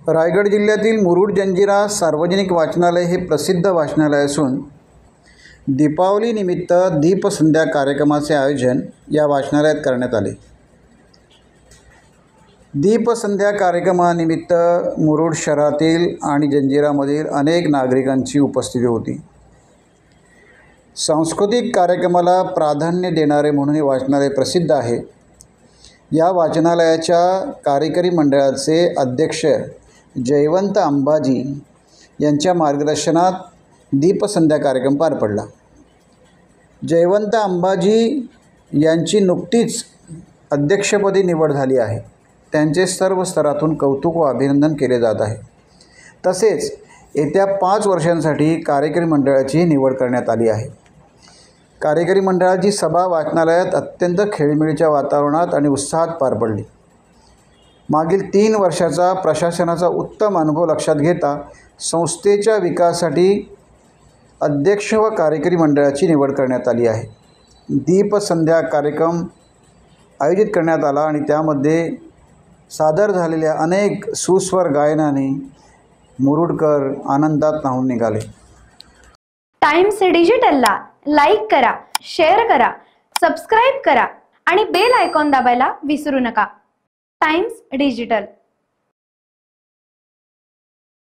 रायगड जिल्ह्यातील मुरुड जंजिरा सार्वजनिक वाचनालय हे प्रसिद्ध वाचनालय असून दीपावलीनिमित्त दीपसंध्या कार्यक्रमाचे आयोजन या वाचनालयात करण्यात आले। दीपसंध्या कार्यक्रमानिमित्त मुरुड शहरातील आणि जंजिरामधील अनेक नागरिकांची उपस्थिती होती। सांस्कृतिक कार्यक्रमाला प्राधान्य देणारे म्हणून हे वाचनालय प्रसिद्ध आहे। या वाचनालयाच्या कार्यकारी मंडळाचे अध्यक्ष जयवंत अंबाजी यांच्या मार्गदर्शनात दीपसंध्या कार्यक्रम पार पडला। जयवंत अंबाजी यांची नुकतीच अध्यक्षपदी निवड झाली आहे। त्यांचे सर्व स्तरातून कौतुक व अभिनंदन केले जात आहे। तसेच येत्या 5 वर्षांसाठी कार्यकारी मंडळाची निवड करण्यात आली आहे। कार्यकारी मंडळाची सभा वाचनालयात अत्यंत खेळीमेळीच्या वातावरणात आणि उत्साहात पार पडली। मागील 3 वर्षाचा प्रशासनाचा उत्तम अनुभव लक्षात घेता संस्थेच्या विकासासाठी अध्यक्ष व कार्यकारी मंडळाची निवड करण्यात आली आहे। दीपसंध्या कार्यक्रम आयोजित करण्यात आला आणि त्यामध्ये सादर झालेल्या अनेक सुस्वर गायनाने मुरुडकर आनंदात न्हाऊन निघाले। टाइम्स डिजिटलला लाईक करा, शेअर करा, सबस्क्राइब करा आणि बेल आयकॉन दाबायला विसरू नका। Times digital.